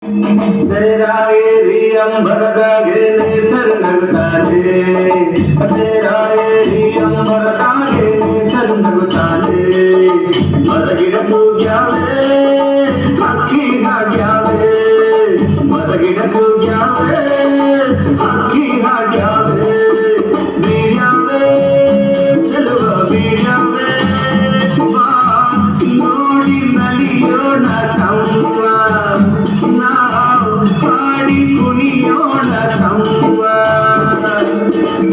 तेरा एरी अंबरदागे नेसर नगताले तेरा एरी अंबरदागे नेसर नगताले मरगिर पूग्यावे अक्की हाग्यावे मरगिर पूग्यावे अक्की हाग्यावे बीड्यावे चलवा बीड्यावे ನೋಡಿ ನಲಿಯೋಣ ತಮ್ಮ ನಾವು ಪಾಡಿ ಕುಣಿಯೋಣ ತಮ್ಮ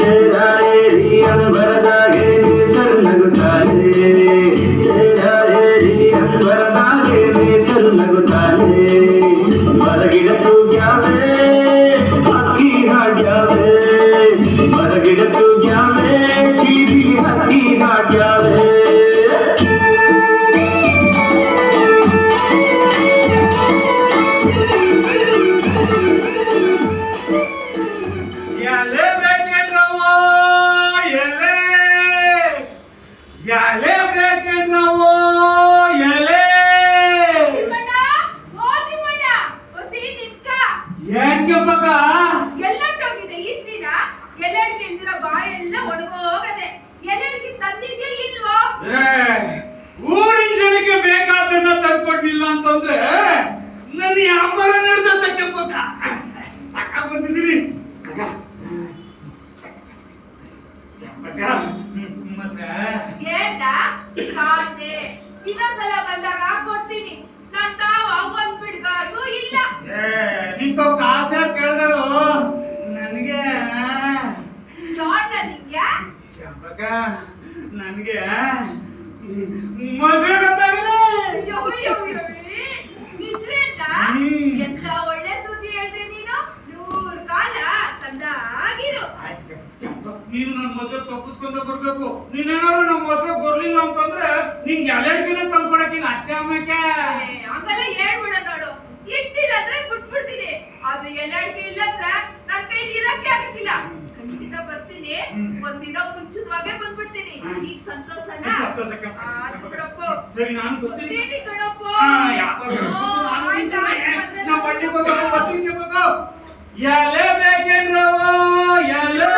तेरा एरी अंबरदागे नेसर नगताले तेरा एरी अंबरदागे नेसर नगताले मरगिಡ ತೂಗ್ಯಾವೆ ಹಕ್ಕಿ ಹಾಡ್ಯಾವೆ ಮರಗಿಡ ತೂಗ್ಯಾವೆ ಕಿವಿ ಹಕ್ಕಿ ಹಾಡ್ಯಾವೆ ಊರಿನ ಜನಕ್ಕೆ ಬೇಕಾದನ್ನ ತಂದ್ಕೊಡ್ಲಿಲ್ಲ ಅಂತಂದ್ರೆ ನನ್ನ ವ್ಯಾಪಾರ ನಡೆದ ತಕ್ಕ ಬಂದಿದ್ದೀನಿ ಮತ್ತೆ ಕಾಸೆ ಇನ್ನೊಂದ್ಸಲ ಬಂದಾಗ ಕೊಡ್ತೀನಿ ನನ್ ತಾವ ಒಂದ್ ಬಿಡ್ಗಾಸು ಇಲ್ಲ ನಿಂತ ಕಾಸೆ ಕೇಳಿದರು ನನಗೆ ಚಂಪಕ ನನಗೆ ಮದುವೆ ಗೊತ್ತಾಗಿದೆ ಎಂತ ಒಳ್ಳೆ ಸುದ್ದಿ ಹೇಳ್ದೆ ನೀನು 100 ಕಾಲ ಸಂದಾಗಿರು ನೀನು ನನ್ನ ಮದುವೆ ತಪ್ಪಿಸ್ಕೊಂಡ ಬರ್ಬೇಕು ನೀನೇನಾದ್ರು ನಮ್ಮ ಮದುವೆ ಬರ್ಲಿಲ್ಲ ಅಂತಂದ್ರೆ ನಿಂಗೆ ಎಲ್ಲರಿಗಿನ ತಂದ್ಕೊಡಕ್ಕೆ ಅಷ್ಟೇ ಆಮೇಕೆ ಹಂಗೆಲ್ಲ ಹೇಳ್ಬಿಡ ನೋಡು ಇಟ್ಟಿಲ್ಲ ಅಂದ್ರೆ ಬಿಟ್ಬಿಡ್ತೀನಿ ಆದ್ರೆ ಎಲ್ಲರಿಗೂ ಇಲ್ಲ ಅಂದ್ರೆ ನನ್ನ ಕೈಲಿ ಇರಕ್ಕೆ ಆಗಕ್ಕಿಲ್ಲ ಖಂಡಿತ ಬರ್ತೀನಿ ಒಂದಿನ ಮುಂಚಿತವಾಗೇ ಬಂದ್ಬಿಡ್ತೀನಿ ಈಗ ಸಂತೋಷನಾ ಸರಿ ನಾನು ಬರ್ತೀನಿ ಕಣಪ್ಪ ನಾವು ಒಳ್ಳೆ ಬರ್ತೀನಿ ಎಲೆ ಬೇಕೇನ್ರವ ಎಲೆ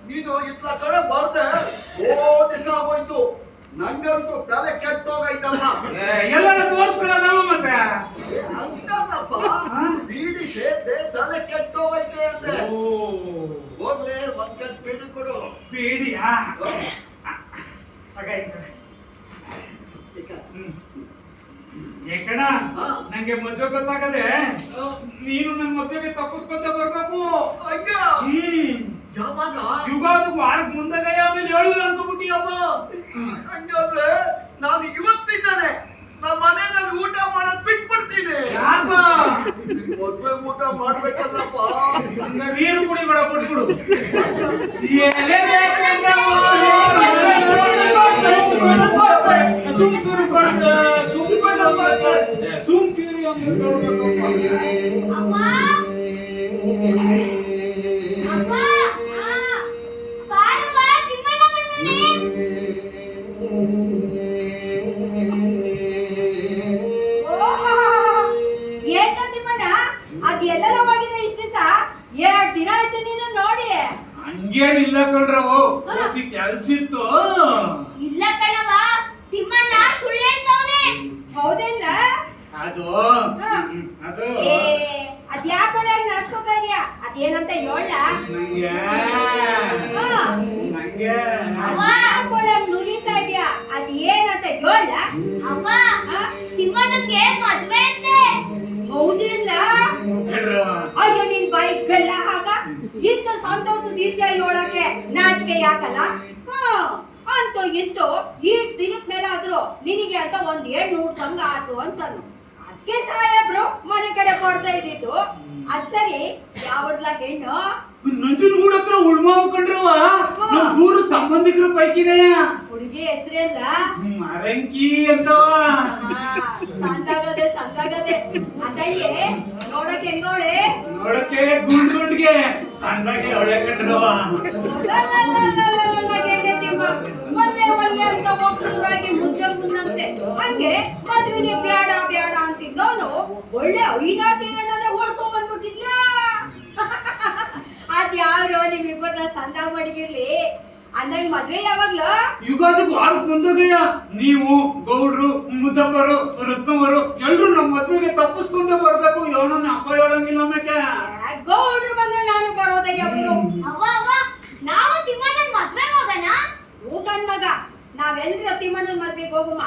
ನೀನು ಇತ್ತ ಕಡೆ ಬರ್ದೆ ದಿನ ಆಗೋಯ್ತು ನಂಗಂತೂ ತಲೆ ಕೆಟ್ಟೋಗೈತಮ್ಮ ಎಲ್ಲರ ತೋರ್ಸ್ಕೊಳ್ಳೋದವ ಮತ್ತೆ ಹಂಗಲ್ಲಪ್ಪ ಬೀಡಿ ಸೇರ್ದೆ ತಲೆ ಕೆಟ್ಟೋಗೈತೆ ಅಂತೆ ಹೋಗ್ಲೇ ಒಂದ್ ಕಟ್ ಬೀಡಿ ಕೊಡು ಬೀಡಿಯಾ ಏಕಣ ನಂಗೆ ಮದ್ವೆ ಗೊತ್ತಾಗದೆ ನೀನು ನನ್ನ ಮದ್ವೆಗೆ ತಪ್ಪಿಸ್ಕೊಂತ ಬರ್ಬೇಕು ಯಾವಾಗ ಯುಗಾದ ವಾರಕ್ಕೆ ಮುಂದಾಗ ಆಮೇಲೆ ಹೇಳಿಲ್ಲ ಅನ್ಕೋಬಿಟ್ಟಿಯಪ್ಪ ಹಂಗಾದ್ರೆ ನಾನು ಇವತ್ತಿಂದಾನೆ ನಮ್ಮ ಮನೆಯಲ್ಲಿ ಊಟ ಮಾಡೋದ್ ಬಿಟ್ಬಿಡ್ತೀನಿ ಯಾಕ ಮದ್ವೆ ಊಟ ಮಾಡ್ಬೇಕಲ್ಲಪ್ಪ ಹಂಗ ನೀರು ಕುಡಿಬೇಡ ಬಿಟ್ಬಿಡು ಸುಮ್ಕಿರಿ ಹಂಗೇನಿಲ್ಲ ಕಣ್ರವು ಕೆಲ್ಸಿತ್ತು ಇಲ್ಲ ಕಣವ ತಿಮ್ಮಣ್ಣ ಸುಳ್ಳು ಹೇಳ್ತಾವನೆ ಹೌದೇನ್ಲ ಅದು ಅದ್ಯಾಕೊಳ್ಳೆ ನಾಚ್ಕೋತಾ ಇದೀಯಾ ಅದೇನಂತ ಹೇಳ ನಂಗೆ ನುರಿತಾ ಇದೀಯಾ ಅದೇನಂತ ಹೇಳ ಅವ್ವ ತಿಮ್ಮಣ್ಣಂಗೆ ಮದ್ವೆ ಅಂತೆ ಹೌದಿಲ್ಲ ಅಯ್ಯೋ ನಿನ್ ಬೈಕ್ಗೆಲ್ಲ ಆಗ ಇಂತ ಸಂತೋಷದ ಈಚೆ ಹೇಳಕ್ಕೆ ನಾಚಿಕೆ ಯಾಕಲ್ಲ ಅಂತೂ ಇಂತೂ ಈ ದಿನದ ಮೇಲೆ ಆದ್ರೂ ನಿನಗೆ ಅಂತ ಒಂದ್ ಹೆಣ್ಣು ಹುಡ್ಕಂಗ ಆತು ಅಂತನು ಅದಕ್ಕೆ ಸಾಹೇಬ್ರು ಮನೆ ಕಡೆ ಬರ್ತಾ ಇದ್ದಿದ್ದು ಅದ್ ಸರಿ ಯಾವಡ್ಲ ಹೆಣ್ಣು ನಂಜನಗೂಡ ಹತ್ರ ಉಳ್ಮಾವು ಕಂಡ್ರವ ನಮ್ ದೂರ ಸಂಬಂಧಿಕರ ಪೈಕಿನೇ ಹುಡುಗಿ ಹೆಸರೆಲ್ಲ ಮರಂಕಿ ಅಂತವ ಸಂತಾಗದೆ ಅತಯ್ಯೆ ನೋಡಕ್ ಹೆಂಗೋಳೆ ನೋಡಕ್ಕೆ ಗುಂಡ್ಗೆ ಸಂದಾಗೆ ಒಳ್ಳೆ ಕಂಡ್ರವ ಒಲ್ಲೆ ಅಂತ ಒಬ್ಬರಾಗಿ ಮುದ್ದೆ ಹಂಗೆ ಮದ್ವೆಗೆ ಬೇಡ ಬೇಡ ಅಂತಿದ್ದವನು ಒಳ್ಳೆ ಐನಾತಿಗಳನ್ನ ಓಡ್ಕೊಂಡ್ ಬಂದ್ಬಿಟ್ಟಿದ್ಯಾ. ಅದ್ಯಾವ್ರೋ ನಿಮ್ಮಿಬ್ಬರನ್ನ ಸಂದಾಗ ಮಡಗಿರ್ಲಿ ಅಂದಂಗ್ ಮದ್ವೆ ಯಾವಾಗ್ಲ? ಯುಗಾದಿಗೆ ವಾರಕ್ಕೆ ಮುಂದೋಗಯ್ಯ. ನೀವು ಗೌಡ್ರು, ಮುದ್ದಪ್ಪರು, ರತ್ನವರು ಎಲ್ರು ನಮ್ಮ ಮದ್ವೆಗೆ ತಪ್ಪಿಸ್ಕೊಂಡೇ ಬರ್ಬೇಕು. ಏನನ್ನ ಅಪ್ಪ ಹೇಳಂಗಿಲ್ಲ ಆಮೇಲೆ. ಗೌಡ್ರು ಬಂದ್ರೆ ನಾನು ಬರೋದಯ್ಯ ಬಿಡು. ಅವ್ವ ಅವ್ವ ನಾವು ತಿಮ್ಮಣ್ಣನ್ ಮದ್ವೆಗೆ ಹೋಗೋಣ. ಹೋಗನ್ ಮಗ, ನಾವೆಲ್ರ ತಿಮ್ಮಣ್ಣನ ಮದ್ವೆಗೆ ಹೋಗುಮ.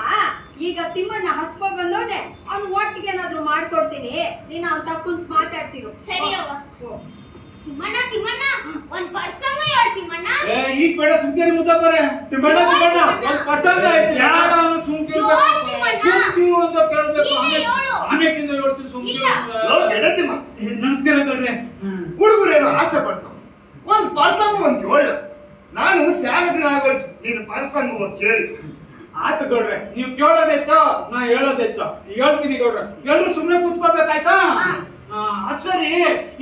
ಈಗ ತಿಮ್ಮಣ್ಣ ಹಸ್ಕೊ ಬಂದೋನೆ, ಅವ್ನ್ ಒಟ್ಟಿಗೆ ಏನಾದ್ರು ಮಾಡ್ಕೊಡ್ತೀನಿ. ನೀನ್ ಅವ್ನ್ ತಕ್ಕುಂತ ಮಾತಾಡ್ತಿರು. ಸರಿ ಅವ್ವ. ತಿಮ್ಮಣ್ಣ ತಿಮ್ಮಣ್ಣ ಒಂದ್ ಪರ್ಸಂಗ ಹೇಳ್ ತಿಮ್ಮಣ್ಣ. ಈಗ ಬೇಡ ಸುಮ್ಕೇರಿ ಮುದ್ದಪ್ಪರೆ. ತಿಮ್ಮಣ್ಣ ಒಂದ್ ಪರ್ಸಂಗ ಐತಿ. ಯಾರ ಅವನು ಸುಮ್ಕಿರು ಅಂತ ಕೇಳ್ಬೇಕು. ಆಮೇಕಿಂದ ಹೇಳ್ತೀನಿ ಸುಮ್ಕಿರು. ಗೆಳತಿಮ್ಮ ನಮಸ್ಕಾರ ಗೌಡ್ರೆ. ಹುಡುಗರೇನು ಆಸೆ ಪಡ್ತಾವ. ಒಂದ್ ಪರ್ಸಂಗ ಒಂದ್ ಒಳ್ಳೆ. ನಾನು ಸ್ಯಾನ ದಿನ ಆಗೋಯ್ತು ನೀನು ಪರ್ಸಂಗ ಕೇಳಿ. ಆಯ್ತು ಗೌಡ್ರೆ, ನೀವು ಕೇಳೋದೆಚ್ಚೋ ನಾ ಹೇಳೋದೆಚ್ಚೋ. ಹೇಳ್ತೀನಿ ಗೌಡ್ರೆ, ಎಲ್ರು ಸುಮ್ನೆ ಕೂತ್ಕೊಳ್ಬೇಕಾಯ್ತಾ? ಅದ್ ಸರಿ,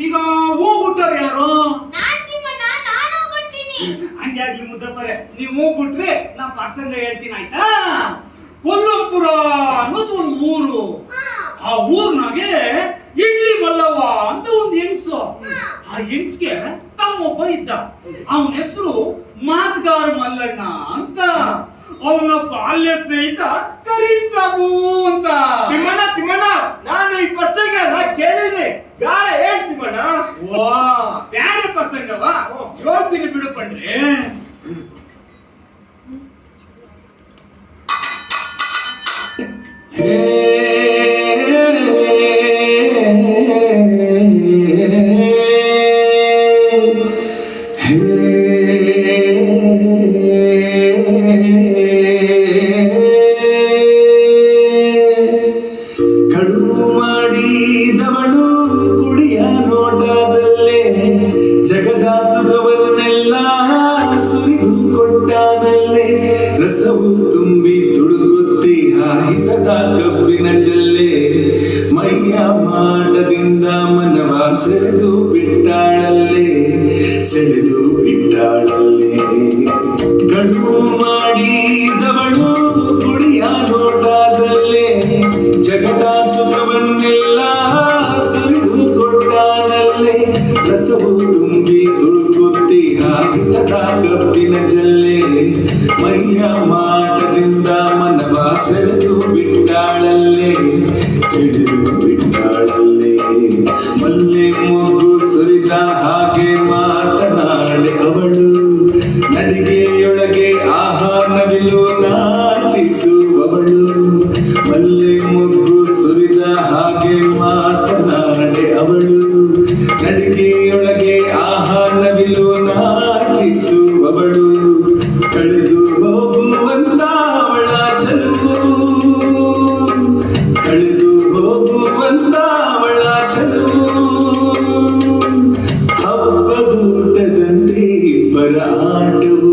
ಈಗ ಹೋಗ್ಬಿಟ್ಟವ್ರು ಯಾರು? ನಾನ್ ತಿಮ್ಮಣ್ಣ ನಾನು ಹೋಗ್ತೀನಿ. ಹಂಗಾಗಿ ಮುದ್ದಪ್ಪರೆ, ನೀವು ಹೋಗ್ಬಿಟ್ರೆ ನಾ ಪರ್ಸಂಗ ಹೇಳ್ತೀನಿ ಆಯ್ತಾ? ಕೊಲ್ಲಪುರ ಅನ್ನೋದು ಒಂದು ಊರು. ಆ ಊರ್ನಾಗೆ ಇಡ್ಲಿ ಮಲ್ಲವ್ವ ಅಂತ ಒಂದು ಹೆಂಗ್ಸು. ಆ ಹೆಂಗ್ಸ್ಗೆ ತಮ್ಮೊಬ್ಬ ಇದ್ದ. ಅವನ ಹೆಸರು ಮಾತಗಾರ ಮಲ್ಲಣ್ಣ ಅಂತ. ಅವನ ಬಾಲ್ಯ ಸ್ನೇಹಿತ ಕರೀಂ ಸಾಬು ಅಂತ. ತಿಮ್ಮಣ್ಣ ನಾನು ಈ ಪರ್ಸಂಗ ಕೇಳಿದ್ರಿ ಯಾರ ಹೇಳ್ ತಿಮ್ಮಣ್ಣ. ವಾ ಬ್ಯಾರೆ ಪ್ರಸಂಗವಾ? ಹೇಳ್ತೀನಿ ಬಿಡು ಪಂಡ್ರೆ. ಕಡುವು ಮಾಡಿದವಳು ಕುಡಿಯ ನೋಟದಲ್ಲೇ ಜಗದ ಸುಖವನ್ನೆಲ್ಲ ಸುರಿದು ಕೊಟ್ಟಾನಲ್ಲೇ. ರಸವು ತುಂಬಿ ತುಡುಕುತ್ತಿ ಹಿತದ ಕಬ್ಬಿನ ಜಲ್ಲೆ. ಮೈಯ ಮಾಟದಿಂದ ಮನವ ಸೆಳೆದು ಬಿಟ್ಟಾಳಲ್ಲೇ, ಸೆಳೆದು ಬಿಟ್ಟಾಳಲ್ಲೇ. ಕಡುವು ಮಾಡಿದವಳು ಕುಡಿಯ ನೋಟದಲ್ಲೇ ಜಗದ ಸುಖವನ್ನೆಲ್ಲ ಸುರಿದು ಕೊಟ್ಟಾನಲ್ಲೇ. ರಸವು ತುಂಬಿ ತುಳುಕುತ್ತಿ ಹಿತದ ಕಬ್ಬಿನ ಜಲ್ಲೆ. ಮೈಯ ಮಾಟದಿಂದ ಮನವ ಸೆಳೆದು ಬಿಟ್ಟಾಳಲ್ಲೇ, ಸೆಳೆದು ಬಿಟ್ಟಾಳಲ್ಲೇ. ಮಲ್ಲೆ ಮೊಗ್ಗು ಸುರಿದ ಹಾಗೆ ಮಾತನಾಡೆ ಅವಳು. ನಡಿಗೆಯೊಳಗೆ ಆಹಾನವಿಲು ನಾಚಿಸುವವಳು. ಮಲ್ಲೆ ಮೊಗ್ಗು ಸುರಿದ ಹಾಗೆ ಮಾತನಾಡೆ ಅವಳು. ನಡಿಗೆಯೊಳಗೆ ಆಹಾನವಿಲು ನಾಚಿಸುವವಳು. ಕಳೆದು ಹೋಗುವಂತ ಅವಳ ಚಲುವು, ಕಳೆದು ಹೋಗುವಂತ ಅವಳ ಚಲುವು. ಹಬ್ಬದೂಟದಂತೆ ಇಬ್ಬರ ಆಟವು.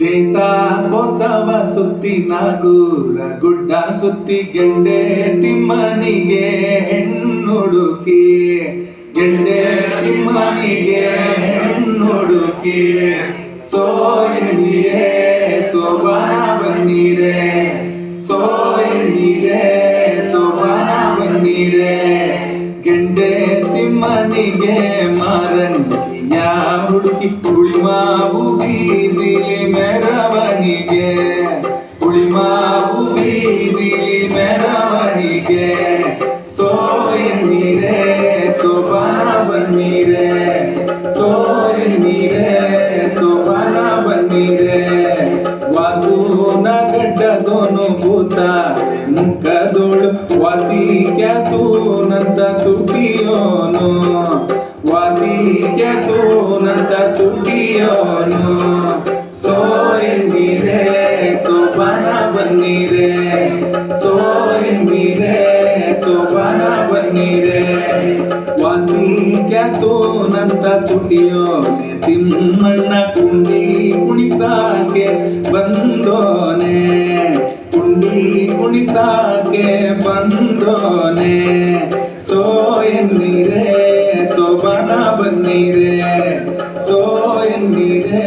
ದೇಶ ಕೋಸವ ಸುತ್ತಿ ನಾಗೂರ ಗುಡ್ಡ ಸುತ್ತಿ ಗೆಂಡೆ ತಿಮ್ಮನಿಗೆ ಹೆಣ್ಣುಡುಕಿ ಗೆಂಡೆ ತಿಮ್ಮನಿಗೆ ಹೆಣ್ಣುಡುಕಿ ಸೋ ಎನ್ನೀರೆ ಸೋಬಾನ ಬನ್ನೀರೆ ಸೋ ಎನ್ನೀರೆ ಸೋಬಾನ ಬನ್ನೀರೆ ಗೆಂಡೆ ತಿಮ್ಮನಿಗೆ ಮಾರಂಗಿಯ ಹುಡುಕಿ ಉಳಿಮಾವು ಬೀದಿಲಿ ಮೆರವಣಿಗೆ ಉಳಿಮಾವು ಬೀದಿಲಿ ಮೆರವಣಿಗೆ ಸೋ ಎನ್ನೀರೆ ಸೋಬಾನ ಬನ್ನೀರೆ ಸೋ ಎನ್ನೀರೆ ಸೋಬಾನ ಬನ್ನೀರೆ ವಾತು ನಗಡ್ಡದೋನು ಭೂತಾಳೆ ಮುಖದೋಳು ವಾತಿ ಕ್ಯಾತೂನಂತ ತುಟಿಯೋನು ವಾತಿ ಕ್ಯಾತೂನಂತ ತುಟಿಯೋನು ಸೋ ಎನ್ನೀರೆ ಸೋಬಾನ ಬನ್ನೀರೆ ಸೋ ಎನ್ನೀರೆ ಸೋಬಾನ ಬನ್ನೀರೆ ವಾತಿ ಕ್ಯಾತೂನಂತ ತುಟಿಯೋನೆ ತಿಮ್ಮಣ್ಣ ಕುಂಡಿ ಕುಣಿಸಾಕೆ ಬಂದೋನೆ ಕುಂಡಿ ಕುಣಿಸಾಕೆ ಬಂದೋನೆ ಸೋ ಎನ್ನೀರೆ ಸೋಬಾನ ಬನ್ನೀರೆ ಸೋ ಎನ್ನೀರೆ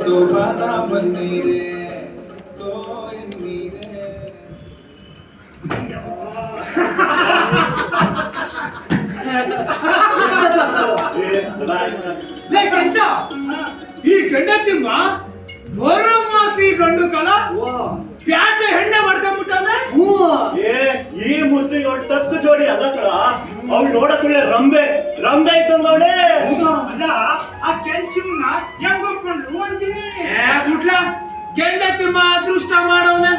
ಸೋಬಾನ ಬನ್ನೀರೆ ಸೋ ಎನ್ನೀರೆ ಲೇ ಕಂಚ, ಈ ಗಂಡತಿಮ್ಮ ಬರೋ ಮಾಸಿ ಗಂಡು ಕಲ ಪ್ಯಾಟೆ ಹೆಣ್ಣೆ ಮಾಡ್ಕೊಂಡ್ಬಿಟ್ಟಾನೆ. ಈ ಮುಸ್ಲಿಂ ತಕ್ಕ ಜೋಡಿ ಅದ ಕಳ ಅವ್ಳು ನೋಡಕ್ಕುಳ್ಳೆ ರಂಬೆ ರಂಬೆ ಇದ್ದಂಗವಳೆ. ಅಲ್ಲ ಆ ಕೆಂಚಿವ್ನ ಹೆಂಗ್ ಒಪ್ಕೊಂಡ್ರು ಅಂತೀನಿ. ಬಿಟ್ಲ ಗೆಂಡತಿಮ್ಮ ಅದೃಷ್ಟ ಮಾಡವನೆ.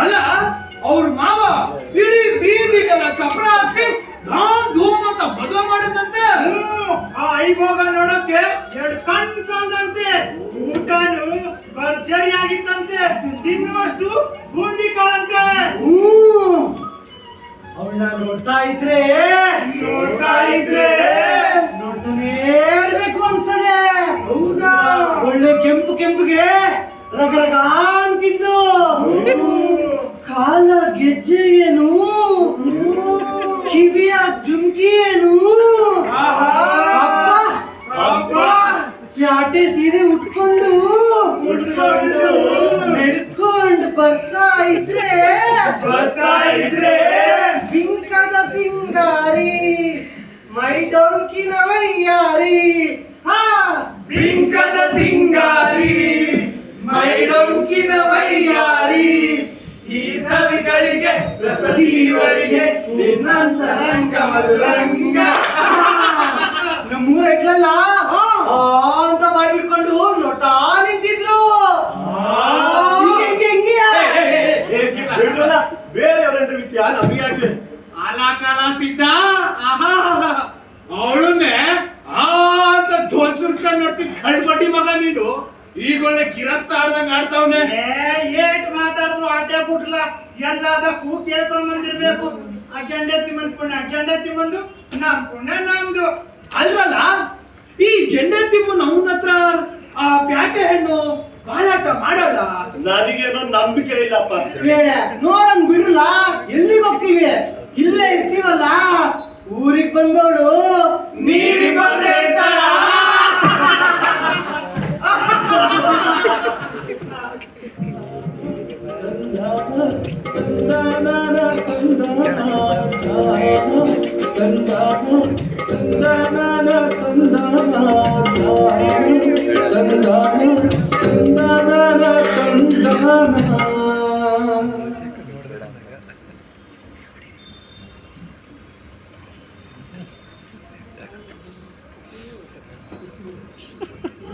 ಅಲ್ಲ ಅವ್ರ ಮಾವ ಇಡೀ ಬೀದಿಗೆಲ್ಲ ಕಪ್ರ ಹಾಕ್ಸಿ ಧಾಮ್ ಧೂಮ್ ಅಂತ ಮದುವೆ ಮಾಡಿದಂತೆ. ಆ ಐಭೋಗ ನೋಡಕ್ಕೆ ಎರಡು ಕಣ್ ಸಾಲದಂತೆ. ಊಟನು ಭರ್ಜರಿ ಆಗಿತ್ತಂತೆ. ತಿನ್ನುವಷ್ಟು ಬೂಂದಿ ಕಾಳಂತೆ. ಅವಳನ್ನ ನೋಡ್ತಾ ಇದ್ರೆ ನೋಡ್ತಾನೇ ಇರ್ಬೇಕು ಅನ್ಸದೆ. ಹೌದಾ? ಒಳ್ಳೆ ಕೆಂಪು ಕೆಂಪಿಗೆ ರಗರಗ ಅಂತಿದ್ಲು. ಕಾಲ ಗೆಜ್ಜೆ ಏನು, ಕಿವಿಯ ಜುಮ್ಕಿ ಏನು, ಪ್ಯಾಟೆ ಸೀರೆ ಉಟ್ಕೊಂಡು ನಡ್ಕೊಂಡು ಬರ್ತಾ ಇದ್ರೆ ಬಿಂಕದ ಸಿಂಗಾರಿ ಮೈ ಡೊಂಕಿನ ವೈಯಾರಿ. ಬಿಂಕದ ಸಿಂಗಾರಿ ಮೈ ಡೊಂಕಿನ ವೈಯಾರಿ. ಈ ಸವಿಗಳಿಗೆ ರಸದೀವಳಿಗೆ ನಿನ್ನಂತ ರಂಗ ಮಧುರಂಗ. ನಮ್ಮೂರ ಐಕ್ಲಲ್ಲ ಅಂತ ಬಾಯ್ ಬಿಟ್ಕೊಂಡು ನೋಡ್ತಾ ನಿಂತಿದ್ರು. ಬೇರೆಯವರೆಂದ್ರೆ ವಿಷಯ ನಮಗೆ ಯಾಕೆ? ಕಾಲ ಸಿದ್ಧ ಅವಳನ್ನೇ ಅಂತ ಜೋಲ್ ಸುರ್ಸ್ಕೊಂಡು ನೋಡ್ತೀನಿ. ಕಳ್ಬಟ್ಟಿ ಮಗ ನೀನು ಈಗ ಒಳ್ಳೆ ಕಿರಸ್ತ ಆಡ್ದಂಗ ಆಡ್ತಾವನೆ. ಏಟ್ ಮಾತಾಡಿದ್ರು ಅಡ್ಡ ಬಿಟ್ಲ ಎಲ್ಲದಕ್ಕೂ ಕೇಳ್ಕೊಂಡ್ ಬಂದಿರ್ಬೇಕು. ಆ ಗೆಂಡತಿ ಬಂದು ನಮ್ ಪುಣ್ಯ ನಮ್ದು ಅಲ್ವಲ್ಲ. ಈ ಗೆಂಡತಿ ಅವನ ಹತ್ರ ಆ ಪ್ಯಾಟೆ ಹೆಣ್ಣು ಬಾಲಾಟ ಮಾಡಲ್ಲ. ನನಗೇನೋ ನಂಬಿಕೆ ಇಲ್ಲಪ್ಪ. ನೋಡಂಗ್ ಬಿಡಲ್ಲ. ಎಲ್ಲಿಗೆ ಹೋಗ್ತೀವಿ? ಇಲ್ಲೇ ಇರ್ತೀವಲ್ಲ. ಊರಿಗೆ ಬಂದವಳು ನೀರಿಗೆ ಬಂದೇ ಇರ್ತಾಳ.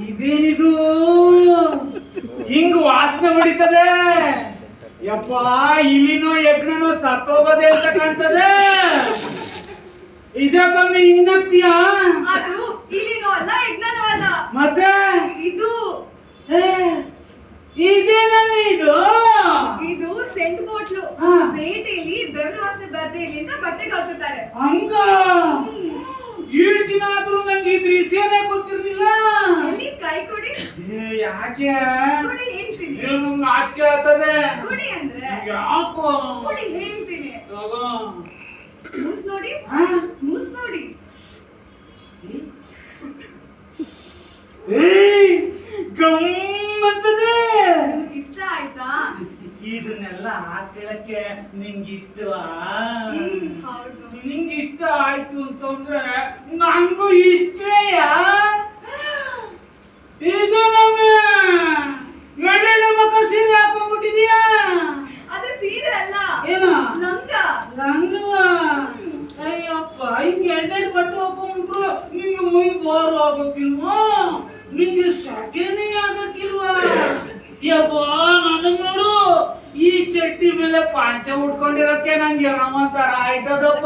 ಇದೇನಿದು ಹಿಂಗ್ ವಾಸನೆ ಹೊಡಿತದೆ? ಯಪ್ಪ, ಇಲಿನೋ ಯಜ್ಞನೋ ಸತ್ತೋಗೋದೇ ಅಂತ ಕಾಣ್ತದೆ. ಇದಕ್ಕೊಮ್ಮೆ ಹಿಂಗ್ನಗ್ತೀಯಾ? ಅದು ಇಲಿನೂ ಅಲ್ಲ ಯಜ್ಞನೂ ಅಲ್ಲ. ಮತ್ತೆ ಇದು ಇದೇನಲ್ಲಿ ಇದು ಸೆಂಟ್ ಬಾಟ್ಲು. ಹಾ. ಬೇಟೆಯಲ್ಲಿ ಬೆವರು ವಾಸನೆ ಬರ್ದೇ ಇಲ್ಲಿ ಅಂತ ಬಟ್ಟೆಗೆ ಹಾಕುತ್ತಾರೆ. ಹಂಗ ಏಳು ದಿನ ಆದ್ರೂ ನಂಗೆ ಇದ್ರ ವಿಷಯನೇ ಗೊತ್ತಿರ್ಲಿಲ್ಲ. ಎಲ್ಲಿ ಕೈ ಕೊಡಿ. ಯಾಕೆ ಕೊಡಿ ಹೇಳ್ತೀನಿ. ಏನು ನಾಚಿಕೆ ಆಗ್ತದೆ ಕುಡಿ ಅಂದ್ರೆ ಯಾಕೋ ಕುಡಿ ಹೇಳ್ತೀನಿ. ತಗೋ. ಮೂಸ್ ನೋಡಿ, ಹಾ? ಮೂಸ್ ನೋಡಿ. ಏಯ್ ಗಮ್ಮಂತದೆ. ನಿಮ್ಗೆ ಇಷ್ಟ ಆಯ್ತಾ? ಇದನ್ನೆಲ್ಲ ಹಾಕಳಕ್ಕೆ ನಿಂಗೆ ಇಷ್ಟವಾ? ಹೌದು. ನಿಂಗೆ ಇಷ್ಟ ಆಯ್ತು ಅಂತಂದ್ರೆ ನಂಗೂ ಇಷ್ಟೇಯ. ಇದು ನಮ್ಮ ಎಳ್ಳೆಳ್ಳು ಮಕ್ಕ ಸೀರೆ ಹಾಕೊಂಡ್ಬಿಟ್ಟಿದ್ಯಾ? ಅದು ಸೀರೆ ಅಲ್ಲ, ಏನು ಲಂಗ. ಲಂಗವ? ಅಯ್ಯಪ್ಪ, ಹಿಂಗೆ ಎಳ್ಳೆಳ್ಳು ಬಟ್ಟೆ ಹಾಕೊಂಡ್ಬಿಟ್ರು ನಿಂಗೆ ಮೈ ಬಾರು ಆಗಕ್ಕಿಲ್ವಾ? ನಿಂಗೆ ಸೆಕೆನೇ ಆಗಕ್ಕಿಲ್ವಾ? ಯಪ್ಪ ನನಗ್ ನೋಡು, ಈ ಚಟ್ಟಿ ಮೇಲೆ ಪಾಂಚ ಉಟ್ಕೊಂಡಿರಕ್ಕೆ ನಂಗೆ ಏನೋ ಆಯ್ತದಪ್ಪ.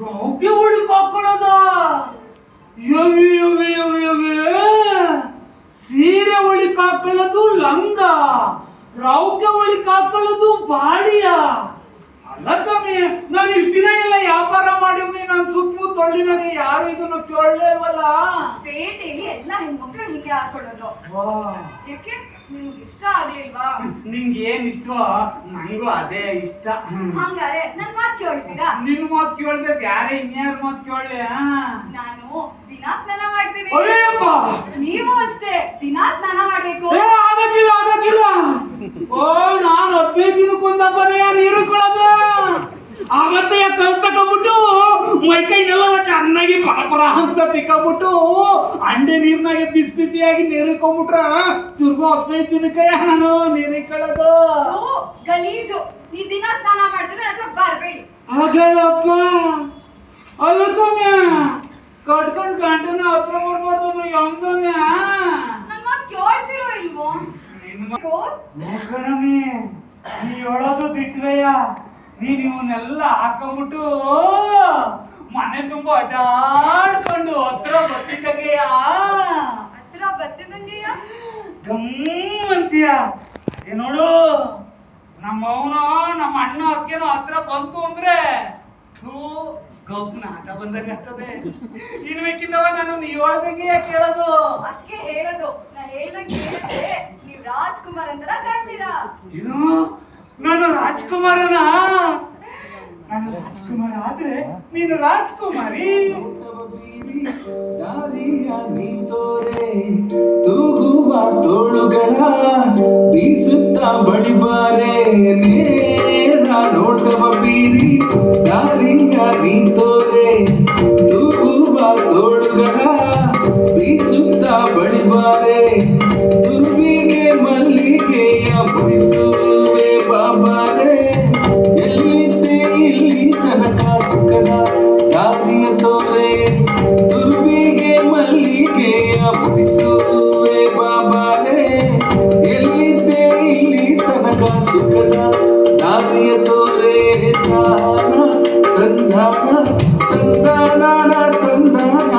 ರೌಕೆ ಉಳಿಕ್ ಹಾಕೊಳ್ಳೋದ? ಯವಿ ಯವಿ ಯವಿ ಯವಿ, ಸೀರೆ ಒಳಿಕ್ ಹಾಕೊಳ್ಳೋದು ಲಂಗ, ರೌಕೆ ಒಳಿಕ್ ಹಾಕೊಳ್ಳೋದು ಬಾಡಿಯ. ಅಲ್ಲ ಕಮ್ಮಿ, ನಾನು ಇಷ್ಟ ದಿನ ಎಲ್ಲ ವ್ಯಾಪಾರ ಮಾಡಿವ್ನಿ, ನಾನು ಸುತ್ತಮುತ್ತ ಒಳ್ಳಿನಾಗೆ ಯಾರು ಇದನ್ನು ಕೇಳಲೇ ಇಲ್ವಲ್ಲ. ಪೇಟೆಯಲ್ಲಿ ಎಲ್ಲ ಹೆಣ್ಮಕ್ಳು ಹೀಗೆ ಹಾಕೊಳ್ಳೋದು. ಯಾಕೆ ನಿಮ್ಗೆ ಇಷ್ಟ ಆಗ್ಲಿಲ್ವಾ? ನಿಂಗೆ ಏನ್ ಇಷ್ಟವೋ ನಂಗೂ ಅದೇ ಇಷ್ಟ. ಹಂಗಾರೆ ನನ್ ಮಾತ್ ಕೇಳ್ತೀರಾ? ನಿನ್ ಮಾತ್ ಕೇಳ್ದೆ ಬ್ಯಾರೆ ಇನ್ಯಾರ ಮಾತ್ ಕೇಳಲೆ? ನಾನು ದಿನಾ ಸ್ನಾನ ಮಾಡ್ತೀನಿ. ಅಯ್ಯಪ್ಪ, ನೀವು ಅಷ್ಟೇ ದಿನಾ ಸ್ನಾನ ಮಾಡ್ಬೇಕು. ಏ ಆಗಕ್ಕಿಲ್ಲ ಆಗಕ್ಕಿಲ್ಲ. ಓ ನಾನು 15 ದಿನಕ್ಕೊಂದಪ್ಪನೇ ನೀರು ಕೊಡೋದು. ಅವತ್ತೇ ಕಲ್ತಕೊಂಡ್ಬಿಟ್ಟು ಮೈಕೈನೆಲ್ಲ ಚೆನ್ನಾಗಿ ಪರಪರ ಅಂತ ತಿಕ್ಕೊಂಡ್ಬಿಟ್ಟು ಅಂಡೆ ನೀರ್ನಾಗೆ ಬಿಸಿ ಬಿಸಿಯಾಗಿ ನೀರಿಕೊಂಡ್ಬಿಟ್ರ ತಿರ್ಗೋ 15 ದಿನಕ್ಕೆ ನಾನು ನೀರಿಕೊಳ್ಳೋದು. ಓ ಗಲೀಜು, ನೀವ್ ದಿನಾ ಸ್ನಾನ ಮಾಡಿದ್ರೆ ಅದ್ರ ಬರ್ಬೇಡಿ. ಹಾಗಳಪ್ಪ, ಅಲ್ಲಕ್ಕನೆ ಕಟ್ಕೊಂಡ್ ಗಂಟನ ಹತ್ರ ಬರ್ಬಾರ್ದು ಹೆಂಗನೆ. ನನ್ ಮಾತ್ ಕೇಳ್ತಿರೋ ಇಲ್ವೋ? ಕಣಮಿ, ನೀ ಹೇಳೋದು ದಿಟ್ವೆಯ. ನೀನ್ ಇವನ್ನೆಲ್ಲ ಹಾಕೊಂಡ್ಬಿಟ್ಟು ಮನೆ ತುಂಬಾ ಅಡ್ಡಾಡ್ಕೊಂಡು ಹತ್ರ ಬರ್ತಿದ್ದಾಗೆಯ ಹತ್ರ ಬತ್ತಿದಂಗೆಯ ಗಮ್ ಅಂತೀಯ. ಅದೇ ನೋಡು, ನಮ್ಮ ಅವನ ನಮ್ಮ ಅಣ್ಣ ಅಕ್ಕೇನೋ ಹತ್ರ ಬಂತು ಅಂದ್ರೆ ಗಪ್ನ ಆಟ ಬಂದಾಗ ಆಗ್ತದೆ. ಇನ್ ಬೇಕಿದ್ದವ ನಾನು ನೀವ್ ಹೇಳ್ದಂಗೆ ಕೇಳೋದು. ಅದಕ್ಕೆ ಹೇಳೋದು, ನಾ ಹೇಳ್ದಂಗೆ ಹೇಳಿದ್ರೆ ನೀವ್ ರಾಜ್ಕುಮಾರ್ ಅಂತರ ಕಾಣ್ತೀರಾ. ಏನು, ನಾನು ರಾಜ್ಕುಮಾರನ? ನಾನು ರಾಜ್ಕುಮಾರ ಆದ್ರೆ ನೀನು ರಾಜ್ಕುಮಾರಿ. ದಾರಿಯ ನೀತೋರೆ ತೂಗುವ ತೋಳುಗಳ ಬೀಸುತ್ತ ಬಳಿಬಾರೆ ನೇರ ನೋಟವ ಬೀರಿ. ದಾರಿಯ ನೀತೋರೆ ತೂಗುವ ತೋಳುಗಳ ಬೀಸುತ್ತ ಬಳಿಬಾರೆ. ದುರ್ವಿಗೆ ಮಲ್ಲಿಗೆಯ ಮುಡಿಸುವೆ ಬಾಬಾರೆ. ಎಲ್ಲಿದ್ದೆ ಇಲ್ಲಿ ತನಕ ಸುಖದ ದಾರಿಯ ತೋರೆ. ದುರ್ವಿಗೆ ಮಲ್ಲಿಗೆಯ ಮುಡಿಸುವೆ ಬಾಬಾರೆ. ಎಲ್ಲಿದ್ದೆ ಇಲ್ಲಿ ತನಕ ಸುಖದ ದಾರಿಯ ತೋರೆ. ತಾನ ತಂದಾನ ತಂದಾನ ತಂದಾನ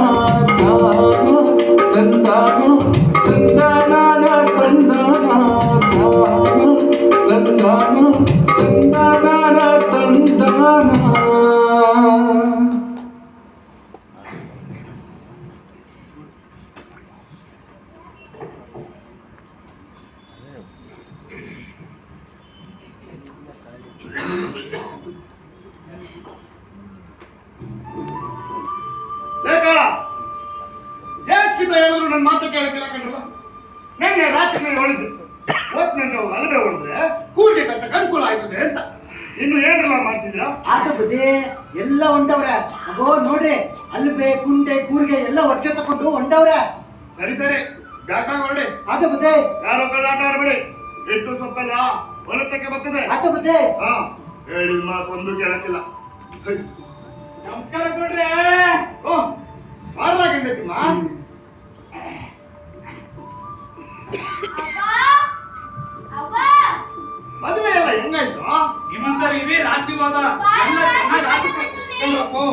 ತಾನ ತಂದಾನ ತಂದಾನ ತಂದಾನ ತಾನ ತಂದಾನ ತಂದಾನ ತಂದಾನ. ಲೇಖ ಯಾಕಿಂತ ಹೇಳಿದ್ರು ನನ್ನ ಮಾತು ಕೇಳಕ್ಕಿಲ್ಲ ಕಣ್ರಲ್ಲ. ನಿನ್ನೆ ರಾತ್ರಿ ಹೇಳಿದ್ದೆ, ಒತ್ ನನ್ನ ಅಲಬೆ ಹೊಡೆದ್ರೆ ಕೂರ್ಗೆ ಕಟ್ಟಕ್ಕೆ ಅನುಕೂಲ ಆಯ್ತದೆ ಅಂತ. ಇನ್ನು ಏನೆಲ್ಲ ಮಾಡ್ತಿದ್ದೀರಾ? ಆತ ಬುದ್ಧಿ ಎಲ್ಲ ಹೊಂಟವ್ರೆ. ಅಗೋ ನೋಡ್ರಿ, ಅಲ್ಬೆ ಕುಂಟೆ ಕೂರ್ಗೆ ಎಲ್ಲ ಒಟ್ಟಿಗೆ ತಕೊಂಡು ಹೊಂಟವ್ರೆ. ಸರಿ ಸರಿ, ಬ್ಯಾಕಾಗ ಹೊರಡಿ. ಆತ ಬುದ್ಧಿ, ಯಾರೋ ಕಳ್ಳಾಟ ಆಡ್ಬೇಡಿ. ಇಟ್ಟು ಸೊಪ್ಪೆಲ್ಲ ಹೊಲತ್ತಕ್ಕೆ ಬರ್ತದೆ. ಆತ ಬುದ್ಧಿ. ಹಾ, ಹೇಳಿದ ಮಾತು ಒಂದು ಕೇಳಕ್ಕಿಲ್ಲ. ನಮಸ್ಕಾರ ಕೊಡ್ರೆ. ಓ ಮಾರ್ಲಾಗಿಂಡೈತಿಮ್ಮ. ಅವ್ವ ಮದುವೆ ಎಲ್ಲ ಹೆಂಗಾಯ್ತು? ನಿಮ್ಮಂತರ ಇವೇ ರಾಶಿವಾದ ಎಲ್ಲ ಚೆನ್ನಾಗಿ ಆಚರಿಸ್ಕೊಂಡ್ರಪ್ಪೋ.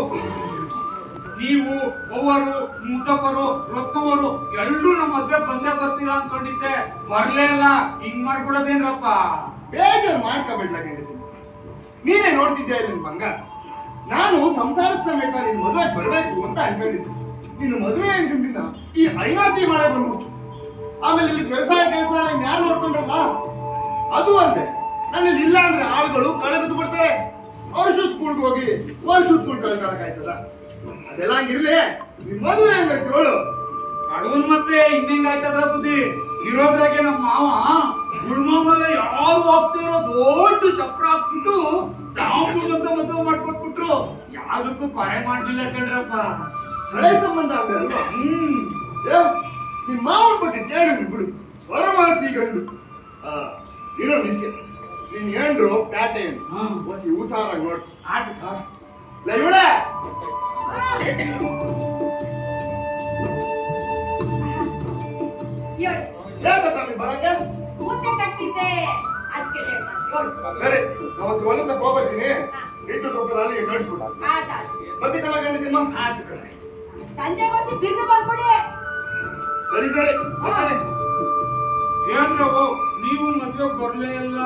ನೀವು ಅವ್ವರು ಮುದ್ದಪ್ಪರು ರೊಕ್ಕವರು ಎಲ್ಲರೂ ನಮ್ಮ ಮದ್ವೆ ಬಂದೇ ಬರ್ತೀರಾ ಅನ್ಕೊಂಡಿದ್ದೆ, ಬರ್ಲೇ ಇಲ್ಲ. ಹಿಂಗ್ ಮಾಡ್ಬಿಡೋದೇನ್ರಪ್ಪ? ಬೇಜಾರು ಮಾಡ್ಕೊಬೇಡ್ಲಾಗಿಂಡೈತಿ. ನೀನೇ ನೋಡ್ತಿದ್ದೆ ನಿನ್ ಬಂಗಾರ. ನಾನು ಸಂಸಾರದ ಸಮೇತ ನಿನ್ ಮದುವೆ ಬರ್ಬೇಕು ಅಂತ ಅನ್ಕೊಂಡಿದ್ದೆ. ನಿನ್ನ ಮದುವೆ ಅಂತಿದ್ದ ಈ ಐನಾತಿ ಮಳೆ ಬಂದ್ಬಿಟ್ಟು ಆಮೇಲೆ ಇಲ್ಲಿ ವ್ಯವಸಾಯ ಕೆಲಸ ಎಲ್ಲ ಯಾರು ನೋಡ್ಕೊಂಡ್ರಲ್ಲ ಅದು ಅಲ್ಲದೆ ನನ್ನಲ್ಲಿ ಇಲ್ಲ ಅಂದ್ರೆ ಆಳುಗಳು ಕಳೆ ಬಿದ್ದು ಬಿಡ್ತಾರೆ. ವರ್ಷದ ಕೂಳ್ಗೆ ಹೋಗಿ ವರ್ಷದ ಕೂಳ್ ಕಳ್ಕೊಳಕಾಯ್ತದ? ಅದೆಲ್ಲ ಹಂಗಿರ್ಲಿ, ನಿಮ್ ಮದುವೆ ಹೆಂಗಾಯ್ತು ಹೇಳು? ಕಡವನ್ ಮತ್ತೆ ಇನ್ನೆಂಗಾಯ್ತದ ಬುದ್ಧಿ ಇರೋದ್ರಾಗೆ ನಮ್ಮ ಮಾವ ಗುಳ್ಮಲ್ಲ ಯಾರು ಹೋಗ್ತಿರೋ ದೊಡ್ಡ ಚಪ್ರ ಹಾಕ್ಬಿಟ್ಟು ತಾವು ಅಂತ ಮದುವೆ ಮಾಡ್ಕೊಟ್ಬಿಟ್ರು. ಯಾವ್ದಕ್ಕೂ ಕೊನೆ ಮಾಡ್ಲಿಲ್ಲ ಕಣ್ರಪ್ಪ. ಹಳೆ ಸಂಬಂಧ ಅಂತ ಅಲ್ವಾ? ಏ, ನಿಮ್ ಮಾವನ ಬಗ್ಗೆ ಕೇಳಿ ಬಿಡು, ವರಮಾಸಿ ಗಂಡು. ಇನ್ನೊಂದು ವಿಷಯ, ನೀನ್ ಏನ್ರು ಪ್ಯಾಟೆ ಹೊಸಿ ಉಸಾರಾಗಿ ನೋಡ್ ಆಟ ಇವಳೆ ಹೇಳು ಬರಕ್ಕೆ ಮೂತೆ ಕಟ್ಟಿದ್ದೆ ಅದಕ್ಕೆ ಸರಿ. ನಾವು ಹೊಲದ ಹೋಗ್ಬರ್ತೀನಿ. ಇಟ್ಟು ಸ್ವಲ್ಪ ಅಲ್ಲಿಗೆ ಕಳಿಸ್ಬಿಡ. ಮತ್ತೆ ಕಲ್ಲ ಕಂಡಿದ್ದೀಮ್ಮ. ಸಂಜೆ ವರ್ಷ ಬಿರ್ರು ಬಂದ್ಬಿಡಿ. ಸರಿ ಸರಿ ಬರ್ತಾನೆ. ಏನ್ರವು ನೀವು ಮದ್ವೆ ಬರ್ಲೇ ಇಲ್ಲ?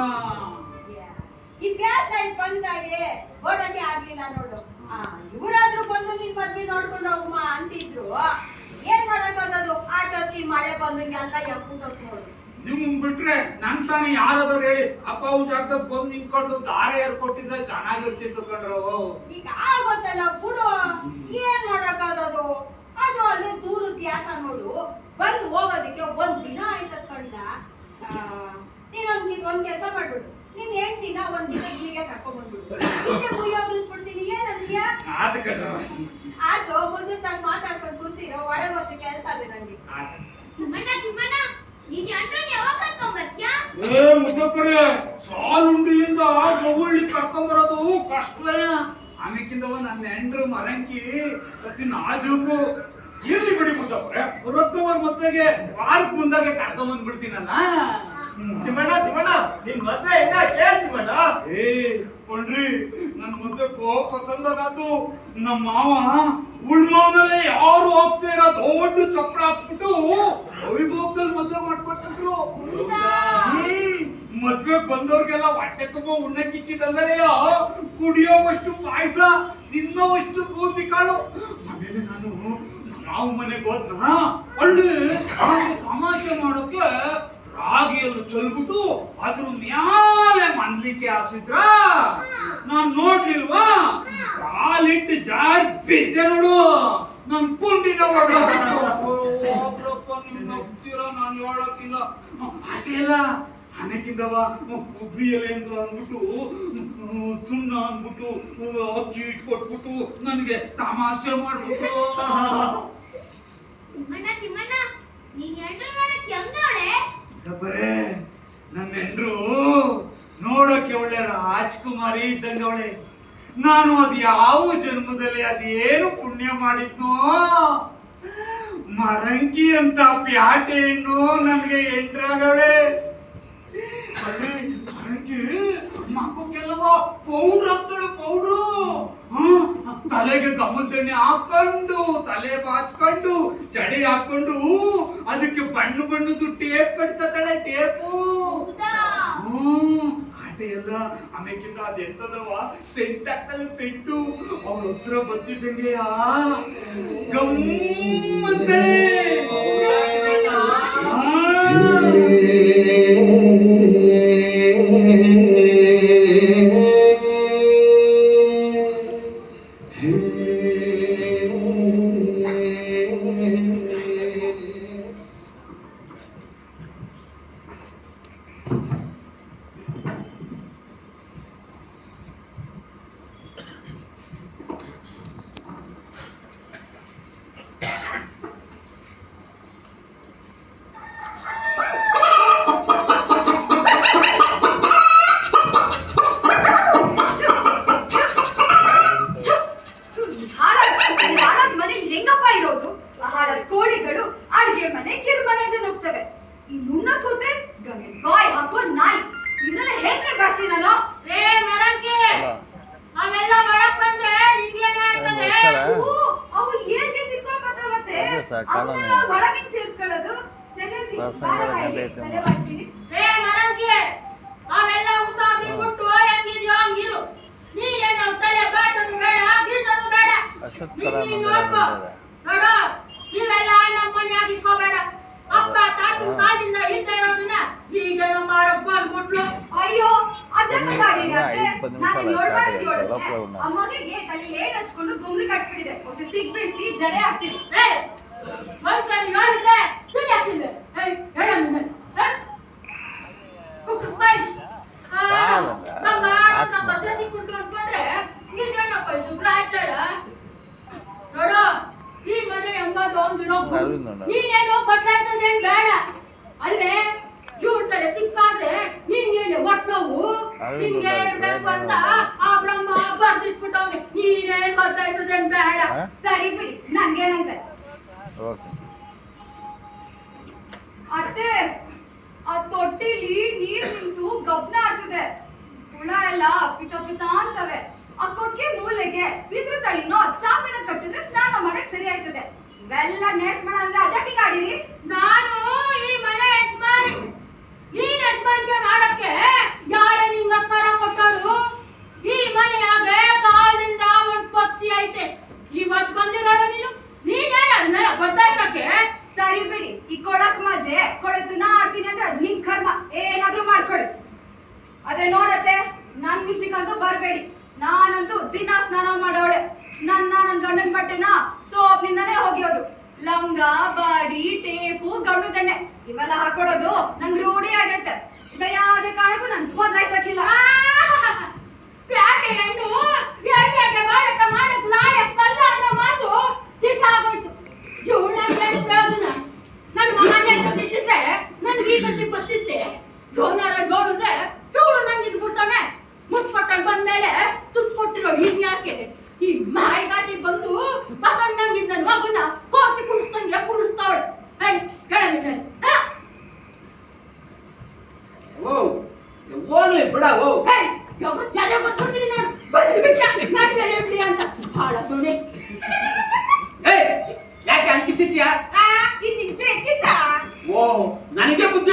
ಈ ಬ್ಯಾಸ ಬಂದಾಗೆ ಬೋರಂಡಿ ಆಗ್ಲಿಲ್ಲ ನೋಡು. ಇವರಾದ್ರೂ ಬಂದು ನಿನ್ ಮದ್ವೆ ನೋಡ್ಕೊಂಡು ಹೋಗಮ್ಮ ಅಂತಿದ್ರು. ಏನ್ ಮಾಡಕ್ಕಾಗದು? ಆಟೋತಿ ಮಳೆ ಬಂದು ಎಲ್ಲ ಎಪ್ಪಿಟ್ಟು ನೋಡು. ನಿಮ್ ಬಿಟ್ರೆ ನನ್ ತಾನೇ ಯಾರಾದ್ರೂ ಹೇಳಿ ಅಪ್ಪ ಅವ್ನ ಜಾಗದಾಗ ಬಂದು ನಿಂತ್ಕೊಂಡು ದಾರೆ ಏರ್ಕೊಟ್ಟಿದ್ರೆ ಚೆನ್ನಾಗಿರ್ತಿತ್ತು ಕಣ್ರವು. ಈಗ ಆಗೋತ್ತಲ್ಲ ಬಿಡು, ಏನ್ ಮಾಡಕ್ಕಾಗದು? ಅದು ಅಲ್ಲಿ ದೂರ ದ್ಯಾಸ ನೋಡು. ಬಂದು ಹೋಗೋದಕ್ಕೆ ಒಂದ್ ದಿನ ಆಯ್ತದ ಕಣ್ಣ. ನೀನ್ ಒಂದ್ ಕೆಲಸ ಮಾಡ್ಬಿಡು, ನೀನ್ ಹೆಂಡ್ತಿನ ಒಂದ್ ದಿನ ಇಲ್ಲಿಗೆ ಕರ್ಕೊಂಡ್ ಬಂದ್ಬಿಡು. ಇಲ್ಲೇ ಮುಯ್ಯೋಗಿಸ್ಬಿಡ್ತೀನಿ. ಏನಂತೀಯ? ಆದ ಕಣ್ರವ. ಆಯ್ತು, ಮುಂದೆ ತಾನು ಮಾತಾಡ್ಕೊಂಡು ಕೂತಿರೋ. ಒಳಗೆ ಹೋಗಿ ಕೆಲಸ ಅದೇ ನಂಗೆ. ತಿಮ್ಮಣ್ಣ ನೀನ್ ಅಂಟ್ರನ್ನ ಯಾವಾಗ ಕರ್ಕೊಂಡ್ ಬರ್ತೀಯಾ? ಏ ಮುದ್ದಪ್ಪರೇ, ಸಾಲುಂಡಿಯಿಂದ ಗೋಗುಳ್ಳಿ ಕರ್ಕೊಂಬರೋದು ಕಷ್ಟವೇ. ಆಮೇಕಿಂದವ ನನ್ನ ಹೆಂಡ್ರು ಮರಂಕಿ ಹಸಿ ನಾಜೂಕು. ಇರ್ಲಿ ಬಿಡಿ ಮುದ್ದಪ್ಪರೇ, ರತ್ನವರ್ ಮದ್ವೆಗೆ ವಾರಕ್ಕೆ ಮುಂದಾಗೆ ಕರ್ಕೊಂಡ್ ಬಿಡ್ತೀನಲ್ಲ. ತಿಮ್ಮಣ್ಣ ನಿನ್ ಮದ್ವೆ ಹೆಂಗ ಕೇಳ್ತಿಮ್ಮಣ್ಣ? ಏ ಕೊಂಡ್ರಿ, ನನ್ನ ಮದ್ವೆ ಪಸಂದಾತು. ನಮ್ಮ ಮಾವ ಉಳ್ಮವನಲ್ಲೇ ಯಾರು ಹೋಗ್ತಾ ಇರೋ ದೊಡ್ಡ ಚಪ್ರ ಹಾಕ್ಬಿಟ್ಟು ಅವಿಭೋಗದಲ್ಲಿ ಮದ್ವೆ ಮಾಡ್ಕೊಟ್ಬಿಟ್ರು. ಮದ್ವೆ ಬಂದವ್ರಿಗೆಲ್ಲ ಹೊಟ್ಟೆ ತುಂಬ ಉಣ್ಣಕ್ಕಿಕ್ಕಿದ್ದಲ್ಲೇ ಕುಡಿಯೋವಷ್ಟು ಪಾಯಸ, ತಿನ್ನೋವಷ್ಟು ಬೂಂದಿ ಕಾಳು. ಆಮೇಲೆ ನಾನು ನಾವು ಮನೆಗೆ ಹೋದ್ನ, ಅಲ್ಲಿ ತಮಾಷೆ ಮಾಡೋಕೆ ರಾಗಿಯನ್ನು ಚೆಲ್ಬಿಟ್ಟು ಅದ್ರ ಮ್ಯಾಲೆ ಮನ್ಲಿಕ್ಕೆ ಹಾಸಿದ್ರ. ನಾನ್ ನೋಡ್ಲಿಲ್ವಾ, ಕಾಲಿಟ್ಟು ಜಾರ್ ಬಿದ್ದೆ ನೋಡು. ನನ್ ಕುಂಡಿನ ಹೋಗ್ತೀರ, ನಾನು ಹೇಳಕ್ಕಿಲ್ಲ. ಅದೆಲ್ಲ ಅನೆಕಿಂದವ ಕೊಬ್ಬರಿ ಎಲೆ ಅಂತ ಅಂದ್ಬಿಟ್ಟು ಸುಣ್ಣ ಅಂದ್ಬಿಟ್ಟು ಅಕ್ಕಿ ಇಟ್ಕೊಟ್ಬಿಟ್ಟು ನನಗೆ ತಮಾಷೆ ಮಾಡ್ಬಿಟ್ಟು. ತಿಮ್ಮಣ್ಣ ನೀನ್ ಎಂಟ್ರ ನೋಡಕ್ ಹೆಂಗವಳೆ? ಬರೇ ನನ್ನ ಹೆಂಡ್ರು ನೋಡೋಕೆ ಒಳ್ಳೆ ರಾಜ್ಕುಮಾರಿ ಇದ್ದಂಗ ಅವಳೆ. ನಾನು ಅದು ಯಾವ ಜನ್ಮದಲ್ಲಿ ಅದೇನು ಪುಣ್ಯ ಮಾಡಿದ್ನೋ, ಮರಂಕಿ ಅಂತ ಪ್ಯಾಟೆ ಹೆಣ್ಣು ನನಗೆ ಹೆಂಡ್ರಾಗವಳೆ. ಮರಂಕಿ ಮಕ್ಕಕ್ಕೆಲ್ಲವ ಪೌಡ್ರ್ ಹಾಕ್ತಾಳೆ, ಪೌಡ್ರು. ತಲೆಗೆ ಗಮಲ್ದಣ್ಣೆ ಹಾಕೊಂಡು, ತಲೆ ಬಾಚ್ಕೊಂಡು, ಜಡೆ ಹಾಕೊಂಡು, ಅದಕ್ಕೆ ಬಣ್ಣದ್ದು ಟೇಪ್ ಕಟ್ತಾಳೆ, ಟೇಪು. ಆಟ ಎಲ್ಲ ಆಮೇಕಿಂದ ಅದೆಂತದವ ಸೆಂಟ್ ಹಾಕ್ತಾಳೆ, ಸೆಂಟು. ಅವ್ರ ಹತ್ರ ಬಂದಿದ್ದಂಗೆ ಗಮ್ಮಂತಾಳೆ. ಕೋಳಿಗಳು ಅಡಿಗೆ ಮನೆ ಕಿರುಮನೆ ಹೋಗ್ತವೆ. ಈ ನುಣ್ಣ ಕೂತ್ರೆ ಬಾಯ್ ಹಾಕೋ ನಾಯಿ. ಇದನ್ನ ಹೇಗೆ ಬರ್ತೀನಿ ನಾನು? ಅವೆಲ್ಲ ಮಾಡಕ್ ಬಂದ್ರೆ ನಿಂಗೇನೆ ಆಗ್ತದೆ. ಅವು ಏನ್ಗೆ ತಿಳ್ಕೊಂಡ್ ಮತ್ತೆ ಒಳಗಿನ ಸೇರ್ಸ್ಕೊಳ್ಳೋದು. ಚೆನ್ನಜಿ ಸರಿಯಾಗ್ತೀನಿ. ಅವೆಲ್ಲ ಉಸಾಬಿ ಕೊಟ್ಟು ಹೆಂಗಿದ್ಯೋ ಹಂಗಿರು. ನೀನೇನು ತಲೆ ಬಾಚೋದು ಬೇಡ, ಬೀಚೋದು ಬೇಡ. ನೀನ್ ನೋಡ್ಕೋ ನೋಡು, ಇವೆಲ್ಲ ನಮ್ಮ ಮನ್ಯಾಗ ಇಟ್ಕೋಬೇಡ. ಅಪ್ಪ ತಾತನ ಅತ್ತೆ, 20 ನಾನು ನಿಮಿಷ ನೋಡ್ಬಾರ್ದು ಅಲ್ಲ, ಇವಳು. ಲೋಪ ಉಣ್ಣ. ಅಮ್ಮಗೆ ತಲೆ ಏನ್ ಹಚ್ಕೊಂಡು ಗುಮ್ರಿ ಕಟ್ಬಿಟ್ಟಿದೆ ಹೊಸ ಸಿಗ್ಬಿಡ್ಸಿ ಜಡೆ ಹಾಕ್ತೀನಿ. ಏಯ್ ಒಂದ್ಸರಿ ಹೇಳಿದ್ರೆ ಸುಳಿ ಹಾಕ್ತಿದ್ದೆ. ಏಯ್ ಹೇಳ ಮುಂದೆ ಕುಕ್ಕಸ್ಪಾಯ್ ನಮ್ಮ ಆಟ ಸಸ್ಯ ಸಿಕ್ಕಿದ್ರು ಅನ್ಕೊಂಡ್ರೆ ಇದೇನಪ್ಪ ಇದು ಗ್ರಾಚಾರ ನೋಡು ಈ ಮನೆ ಎಂಬತ್ತು ಒಂದಿನೊಬ್ಬ ನೀನೇನೋ ಬದಲಾಯಿಸೋದೇನ್ ಬೇಡ ಅಲ್ಲೇ ಜೂಡ್ತಾರೆ ಸಿಕ್ಕಾದ್ರೆ ನಿಂಗೇನೆ ಒಟ್ಟವು ನಿಂಗೆ ಇರ್ಬೇಕು ಅಂತ ಆ ಬ್ರಹ್ಮ ಬರ್ದಿಟ್ಬಿಟ್ಟವ್ನೆ ನೀನೇನ್ ಬದಲಾಯಿಸೋದೇನ್ ಬೇಡ ಸರಿ ಬಿಡಿ ನನ್ಗೇನಂತೆ ಓಕೆ. ಅತ್ತೆ ಆ ತೊಟ್ಟಿಲಿ ನೀರ್ ನಿಂತು ಗಬ್ನ ಆಗ್ತಿದೆ ಹುಳ ಎಲ್ಲ ಪಿತ ಪಿತ ಅಂತವೆ ಆ ಕೊಟ್ಟಿಗೆ ಮೂಲೆಗೆ ಬಿದ್ರು ತಳಿನೋ ಚಾಪಿನ ಕಟ್ಟಿದ್ರೆ ಸ್ನಾನ ಮಾಡಕ್ ಸರಿ ಆಯ್ತದೆ ಇವೆಲ್ಲ ನೆಟ್ ಮಾಡ ಅಂದ್ರೆ ಅದಕ್ಕೆ ಗಾಡಿರಿ ನಾನು ಈ ಮನೆ ಯಜಮಾನಿ ನೀನ್ ಯಜಮಾನಿಕೆ ಮಾಡಕ್ಕೆ ಯಾರ ನಿಂಗ ಅತ್ತಾರ ಕೊಟ್ಟರು ಈ ಮನೆಯಾಗ ಕಾಲದಿಂದ ಒಂದ್ ಪಕ್ಷಿ ಐತೆ ಇವತ್ ಬಂದಿರೋಣ ನೀನೇನ ಅದನ್ನೆಲ್ಲ ಬದಲಾಯಿಸಕ್ಕೆ ಸರಿ ಬಿಡಿ ಈ ಕೊಡಕ್ ಮಧ್ಯೆ ಕೊಡದ್ದು ನಾ ಆಡ್ತೀನಿ ಅಂದ್ರೆ ಅದ್ ನಿಮ್ ಕರ್ಮ ಏನಾದ್ರೂ ಮಾಡ್ಕೊಳ್ಳಿ ಆದ್ರೆ ನೋಡತ್ತೆ ನನ್ ವಿಷಯಕ್ಕಂತೂ ಬರ್ಬೇಡಿ ನಾನಂತೂ ದಿನ ಸ್ನಾನ ಮಾಡೋಳೆ ನನ್ ಗಂಡನ್ ಬಟ್ಟೆನ ಸೋಪ್ ನಿಂದಾನೇ ಹೋಗಿರೋದು ಲಂಗ ಬಾಡಿ ಟೇಪು ಗಂಡು ದಂಡೆ ಇವೆಲ್ಲ ಹಾಕೊಡೋದು ನಂಗ್ ರೂಢಿ ಆಗೈತೆ ಇದ ಯಾವ್ದೇ ಕಾರಣಕ್ಕೂ ನನ್ ಬದಲಾಯಿಸಕ್ಕಿಲ್ಲ ಪ್ಯಾಟೆ ಹೆಣ್ಣು ಎಣ್ಣೆಗೆ ಮಾರಾಟ ಮಾಡಕ್ ಲಾಯಕ್ ಕಲ್ಲ ಅನ್ನೋ ಮಾತು ಸಿಟ್ಟಾಗೋಯ್ತು ನನ್ನ ಮಗನ ತಿಂತಿದ್ರೆ ನನ್ಗೆ ಈ ಕಚ್ಚಿ ಬತ್ತಿತ್ತೆ ಜೋನಾರ ಜೋಡಿದ್ರೆ ಜೋಡು ನಂಗೆ ಇದು ಬಿಡ್ತಾನೆ ಮುಚ್ಕೊಟ್ಟಂಗ್ ಬಂದ್ಮೇಲೆ ತುತ್ತು ಕೊಟ್ಟಿರೋ ಈಗ ಯಾಕೆ ಈ ಮಾಯಿಗಾತಿ ಬಂದು ಬಸಣ್ಣಂಗಿದ್ದ ಮಗುನ ಕೋತಿ ಕುಣಿಸ್ತಂಗೆ ಕುಣಿಸ್ತಾವಳೆ ಕೆಳಗಿದ್ದಾರೆ ಹೋಗ್ಲಿ ಬಿಡ ಯಾವ್ದು ಸರಿ ಗೊತ್ತಿರ್ತೀನಿ ನೋಡು ಬಂದು ಬಿಟ್ಟ ನಾನು ಹೇಳಿಬಿಡಿ ಅಂತ ಹಾಳ ತುಣಿ ಯಾಕೆ ಅಂಕಿಸಿದ್ಯಾ ಇದು ಬೇಕಿತ್ತ ಓ ನನಗೆ ಬುದ್ಧಿ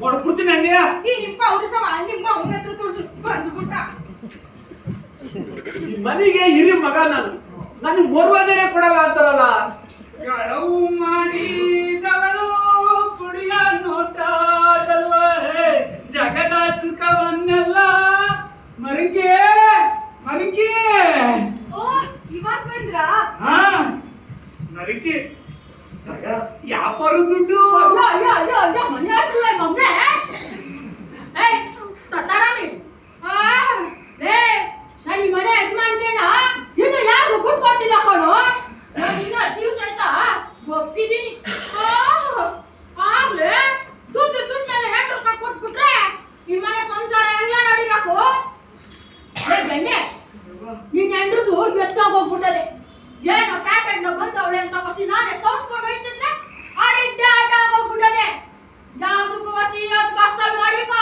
ಹೊಡ್ಬಿಡ್ತೀನಿ ಹಂಗೆ ಈ ನಿಮ್ಮ ಅವ್ರ ಸಮ ನಿಮ್ಮ ಅವನ ಹತ್ರ ತೋರಿಸಿ ಬಂದ್ಬಿಟ್ಟ ಈ ಮನೆಗೆ ಹಿರಿ ಮಗ ನಾನು ನನಗೆ ಮರುವಾದನೆ ಕೊಡಲ್ಲ ಅಂತಾರಲ್ಲ ಗಳವು ಮಾಡಿದವಳು ಕುಡಿಯ ನೋಟದಲ್ವ ಜಗದ ಸುಖವನ್ನೆಲ್ಲ ಮರಿಗೆ ಮರಿಗೆ ಓ ಇವಾಗ ಬಂದ್ರಾ ಹಾ ಮರಿಗೆ ವ್ಯಾಪಾರ ದುಡ್ಡು ಅಯ್ಯೋ ಮನೆ ಆಡ್ಸಲ್ಲ ಮಗ್ನೆ ಏಯ್ ತಟಾರಾಮಿ ಲೇ ನಾನು ಈ ಮನೆ ಯಜಮಾನ್ಕೇನ ಇನ್ನು ಯಾರಿಗೂ ಗುಡ್ ಕೊಟ್ಟಿಲ್ಲ ಕೊಡು ನಾನು ಇನ್ನ ಜೀವ ಸಹಿತ ಗೊತ್ತಿದ್ದೀನಿ ಆಗ್ಲೇ ದುಡ್ಡನ್ನೆಲ್ಲ ಹೆಂಡ್ರು ಕೊಟ್ಬಿಟ್ರೆ ಈ ಮನೆ ಸಂಸಾರ ಎಲ್ಲ ನಡಿಬೇಕು ಗಂಡೆ ನಿನ್ನ ಹೆಂಡ್ರದು ಹೆಚ್ಚಾಗೋಗ್ಬಿಟ್ಟದೆ ಏನೋ ಪ್ಯಾಕೆಟ್ ಬಂದವಳೆ ಅಂತ ಬಸಿ ನಾನೇ ಸೋಸ್ಕೊಂಡು ಹೋಯ್ತಿದ್ರೆ ಆಡಿದ್ದೆ ಆಟ ಆಗೋಗ್ಬಿಟ್ಟದೆ ಯಾವ್ದಕ್ಕೂ ಬಸಿ ಬಸ್ದಲ್ಲಿ ಮಾಡಿಕೋ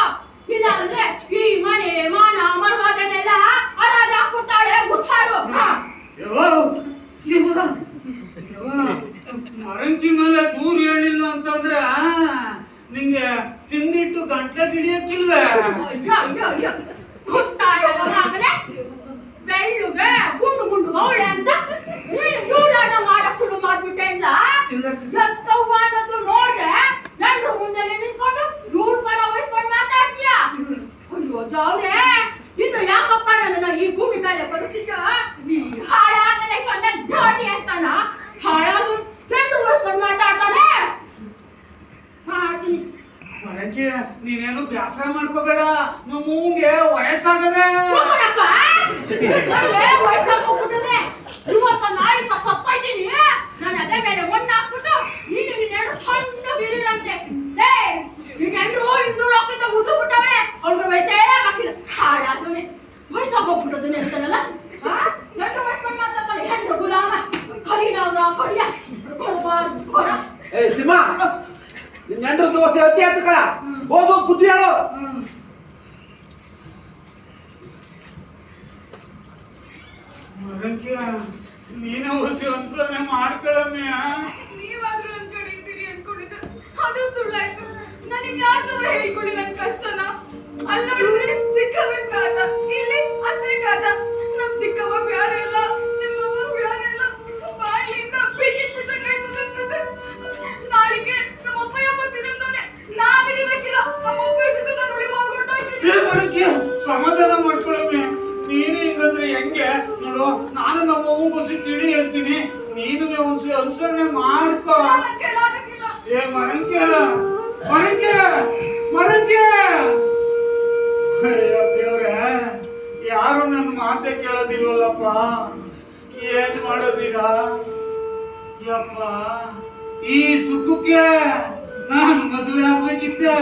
ಇಲ್ಲ ಅಂದ್ರೆ ಈ ಮನೆ ಮಾನ ಮರ್ವಾದನೆಲ್ಲ ಅದಾದ ಹಾಕ್ಬಿಟ್ಟಾಳೆ ಹುಷಾರು ಮರಂಕಿ ಮೇಲೆ ದೂರ ಹೇಳಿಲ್ಲ ಅಂತಂದ್ರೆ ನಿಂಗೆ ತಿಂದಿಟ್ಟು ಗಂಟ್ಲೆ ಗಿಡಿಯಕ್ಕಿಲ್ವ ಅಯ್ಯೋ ಹುಟ್ಟಾಳಲ್ಲ ಮಗನೇ ಬೆಳ್ಳುಗೆ ಗುಂಡು ಗುಂಡು ಅವಳೆ ಅಂತ ನೀನು ಜೂಡಾಟ ಮಾಡಕ್ ಶುರು ಮಾಡ್ಬಿಟ್ಟೆ ಅಂತ ಎತ್ತವ್ವ ಅನ್ನೋದು ನೋಡ್ದೆ ಎಲ್ರು ಮುಂದೆ ನಿಂತ್ಕೊಂಡು ಇವ್ರ ಪರ ವಹಿಸ್ಕೊಂಡು ಮಾತಾಡ್ತೀಯ ಅಯ್ಯೋ ಜಾವ್ರೆ ಇನ್ನು ಯಾಕಪ್ಪ ನನ್ನ ಈ ಭೂಮಿ ಮೇಲೆ ಬದುಕಿದ್ದ ಈ ಹಾಳಾಗಲೇ ಕಂಡ ಗಾಡಿ ಅಂತಾನ ಹಾಳಾದು ಎಲ್ರು ವಹಿಸ್ಕೊಂಡು ಮಾತಾಡ್ತಾನೆ ಮಾಡ್ತೀನಿ ಮರಂಕಿ ನೀನೇನು ಬ್ಯಾಸರ ಮಾಡ್ಕೋಬೇಡ ನಮ್ಮೂಂಗೆ ವಯಸ್ಸಾಗದೆ ವಯಸ್ಸಾಗೋಗ್ಬಿಟ್ಟದೆ ಇವತ್ತ ನಾಳೆ ಸತ್ತೈತೀನಿ ನಾನು ಅದೇ ಮೇಲೆ ಮಣ್ಣು ಹಾಕ್ಬಿಟ್ಟು ನೀನು ನೀನೆರಡು ಸಣ್ಣಗಿರಂತೆ ನೀನೆಂಡ್ರು ಹಿಂದುಳಾಕಿಂತ ಉದುರು ಬಿಟ್ಟವಳೆ ಅವ್ರಿಗೆ ವಯಸ್ಸೇ ಆಗಿಲ್ಲ ಹಾಳಾದವನೆ ವಯಸ್ಸಾಗೋಗ್ಬಿಟ್ಟದು ನೆನ್ಸನಲ್ಲ ಎರಡು ವಯಸ್ಕೊಂಡು ಮಾತಾಡ್ತಾಳೆ ಹೆಣ್ಣು ಗುಲಾಮ ಕರಿನವ್ರ ಕಡಿಯ ಹೊರ ಸಿಂಹ ನಿನ್ನೆಂಡ್ರು ದೋಸೆ ಅತಿ ಆಯ್ತು ಕಳ ಹೋದು ಬುದ್ಧಿ ಹೇಳು ಮರಂಕಿ ನೀನೇ ಹೊಸಿ ಅನ್ಸರಣೆ ಮಾಡ್ಕೊಳ್ಳಮ್ಮೆ ನೀವಾದ್ರೂ ನನ್ ಕಡೆ ಇದ್ದೀರಿ ಅನ್ಕೊಂಡಿದ್ದೆ ಅದು ಸುಳ್ಳಾಯ್ತು ನನಗೆ ಯಾರ್ದವ ಹೇಳ್ಕೊಡಿ ನನ್ ಕಷ್ಟನ ಅಲ್ಲಿ ನೋಡಿದ್ರೆ ಚಿಕ್ಕವನ್ ಕಾಟ ಇಲ್ಲಿ ಅತ್ತೆ ಕಾಟ ನಮ್ ಚಿಕ್ಕವ್ವ ಬ್ಯಾರೆ ಇಲ್ಲ ನಿಮ್ಮವ್ವ ಬ್ಯಾರೆ ಇಲ್ಲ ಬಾಯಿಲಿಂದ ಬಿಗಿಟ್ ಬಿದ್ದಕ್ಕಾಯ್ತು ನನ್ನದು ನಾಳೆಗೆ ನಮ್ಮ ಅಪ್ಪಯ್ಯ ಬಂದಿರಂತಾನೆ ನಾನಿರಕ್ಕಿಲ್ಲ ನಮ್ಮ ಅಪ್ಪ ಜೊತೆ ನಾನು ಉಳಿ ಮಾಡ್ಕೊಟ್ಟಾಯ್ತೀನಿ ಮರಂಕಿ ಸಮಾಧಾನ ಕೇಳು. ನಾನು ನಮ್ಮ ಅವ್ವಗೂ ತಿಳಿ ಹೇಳ್ತೀನಿ, ನೀನು ಒಂದ್ಸರಿ ಅನುಸರಣೆ ಮಾಡ್ಕೋ. ಏ ಮರಂಕೆ ಮರಂಕೆ ಮರಂಕೆ, ಅಯ್ಯೋ ದೇವ್ರೆ, ಯಾರು ನನ್ನ ಮಾತೆ ಕೇಳೋದಿಲ್ವಲ್ಲಪ್ಪ, ಏನ್ ಮಾಡೋದೀಗ? ಯಪ್ಪ, ಈ ಸುಖಕ್ಕೆ ನಾನು ಮದುವೆ ಆಗ್ಬೇಕಿತ್ತೆ.